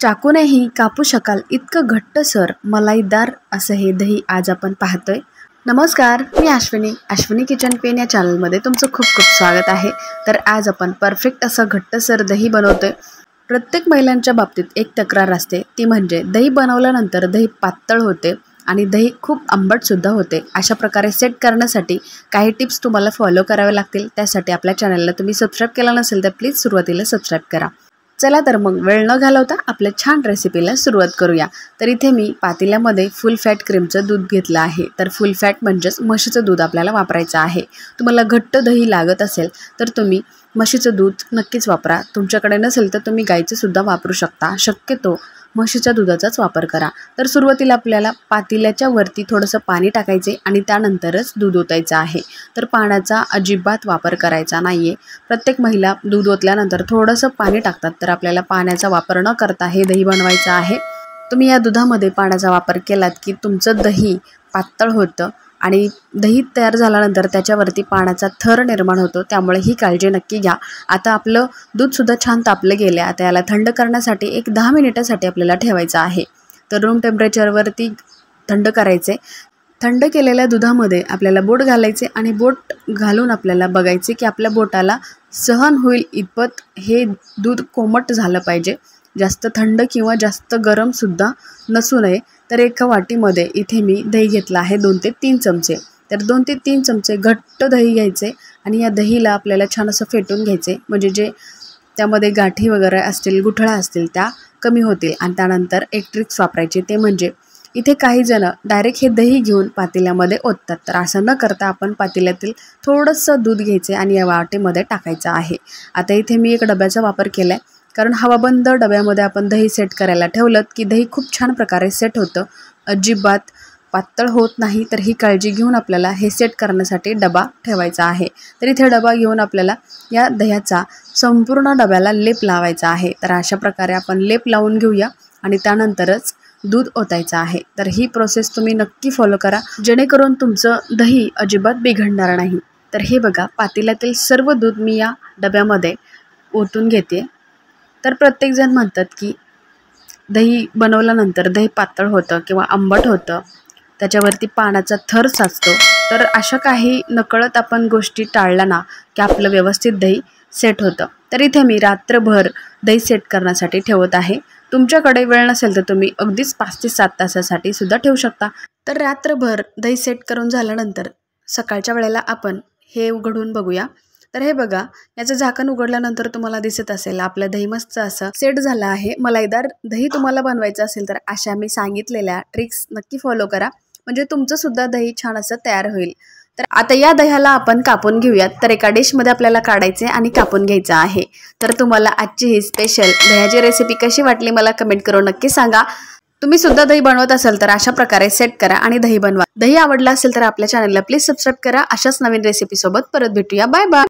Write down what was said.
चाकूनेही कापू शकाल इतकं घट्टसर मलाईदार असं हे दही आज आपण पाहतोय। नमस्कार, मी अश्विनी किचन पेन या चॅनलमध्ये तुमचं खूप खूप स्वागत आहे। तर आज आपण परफेक्ट असं घट्टसर दही बनवतोय। प्रत्येक महिलांच्या बाबतीत एक तक्रार असते, ती म्हणजे दही बनवल्यानंतर दही पातळ होते आणि दही खूप आंबट सुद्धा होते। अशा प्रकारे सेट करण्यासाठी काही टिप्स तुम्हाला फॉलो करावे लागतील। त्यासाठी आपल्या चॅनलला तुम्ही सबस्क्राइब केला नसेल तर प्लीज सुरुवातीला सबस्क्राइब करा। चला तर मग वेळ न घालवता आपल्या छान रेसिपीला सुरुवात करूया। तर इथे मी पातेल्यामध्ये फुल फॅट क्रीमचं दूध घेतलं आहे। तर फुल फॅट म्हणजेच म्हशीचं दूध आपल्याला वापरायचं आहे। तुम्हाला घट्ट दही लागत असेल तर तुम्ही म्हशीचं दूध नक्कीच वापरा। तुमच्याकडे नसेल तर तुम्ही गाईचं सुद्धा वापरू शकता। शक्यतो म्हशीच्या दुधाचाच वापर करा। तर सुरुवातीला आपल्याला पातेल्याच्या वरती थोडंसं पाणी टाकायचे आणि त्यानंतरच दूध ओतायचं आहे। तर पाण्याचा अजिबात वापर करायचा नाहीये। प्रत्येक महिला दूध ओतल्यानंतर थोडंसं पाणी टाकतात, तर आपल्याला पाण्याचा वापर न करता हे दही बनवायचं आहे। तुम्ही या दुधामध्ये पाण्याचा वापर केलात की तुमचं दही पातळ होतं आणि दही तयार झाल्यानंतर त्याच्यावरती पाण्याचा थर निर्माण होतो, त्यामुळे ही काळजी नक्की घ्या। आता आपलं दूधसुद्धा छान तापलं गेलं। आता याला थंड करण्यासाठी एक 10 मिनिटासाठी आपल्याला ठेवायचं आहे। तर रूम टेम्परेचरवरती थंड करायचे। थंड केलेल्या दुधामध्ये आपल्याला बोट घालायचे आणि बोट घालून आपल्याला बघायचे की आपल्या बोटाला सहन होईल इतपत हे दूध कोमट झालं पाहिजे। जास्त थंड किंवा जास्त गरम सुद्धा नसू नये। तर एका वाटीमध्ये इथे मी दही घेतलं आहे 2 ते 3 चमचे। तर 2 ते 3 चमचे घट्ट दही घ्यायचे आणि या दहीला आपल्याला छान असं फेटून घ्यायचे, म्हणजे जे त्यामध्ये गाठी वगैरे असतील, गुठळ्या असतील त्या कमी होतील। आणि त्यानंतर एक ट्रिक्स वापरायची, ते म्हणजे इथे काही जण डायरेक्ट हे दही घेऊन पातेल्यामध्ये ओततात। तर असं न करता आपण पातेल्यातील थोडंसं दूध घ्यायचे आणि या वाटीमध्ये टाकायचं आहे। आता इथे मी एक डब्याचा वापर केला आहे, कारण हवाबंद डब्यामध्ये आपण दही सेट करायला ठेवलं की दही खूप छान प्रकारे सेट होतं, अजिबात पातळ होत नाही। तर ही काळजी घेऊन आपल्याला हे सेट करण्यासाठी डबा ठेवायचा आहे। तर इथे डबा घेऊन आपल्याला या दह्याचा संपूर्ण डब्याला लेप लावायचा आहे। तर अशा प्रकारे आपण लेप लावून घेऊया आणि त्यानंतरच दूध ओतायचं आहे। तर ही प्रोसेस तुम्ही नक्की फॉलो करा, जेणेकरून तुमचं दही अजिबात बिघडणार नाही। तर हे बघा, पातेल्यातील सर्व दूध मी या डब्यामध्ये ओतून घेते। तर प्रत्येकजण म्हणतात की दही बनवल्यानंतर दही पातळ होतं किंवा आंबट होतं, त्याच्यावरती पाण्याचा थर साचतो। तर अशा काही नकळत आपण गोष्टी टाळल्या ना की आपलं व्यवस्थित दही सेट होतं। तर इथे मी रात्रभर दही सेट करण्यासाठी ठेवत आहे। तुमच्याकडे वेळ नसेल तर तुम्ही अगदीच 5 ते 7 तासासाठी सुद्धा ठेवू शकता। तर रात्रभर दही सेट करून झाल्यानंतर सकाळच्या वेळेला आपण हे उघडून बघूया। तर हे बघा, याचं झाकण उघडल्यानंतर तुम्हाला दिसत असेल आपलं दही मस्त असं सेट झालं आहे। मलाईदार दही तुम्हाला बनवायचं असेल तर अशा मी सांगितलेल्या ट्रिक्स नक्की फॉलो करा, म्हणजे तुमचं सुद्धा दही छान असं तयार होईल। तर आता या दह्याला आपण कापून घेऊयात। तर एका डिशमध्ये आपल्याला काढायचे आणि कापून घ्यायचं आहे। तर तुम्हाला आजची ही स्पेशल दह्याची रेसिपी कशी वाटली मला कमेंट करून नक्की सांगा। तुम्ही सुद्धा दही बनवत असाल तर अशा प्रकारे सेट करा आणि दही बनवा। दही आवडला असेल तर आपल्या चॅनलला प्लीज सबस्क्राइब करा। अशाच नवीन रेसिपी सोबत परत भेटूया। Bye bye.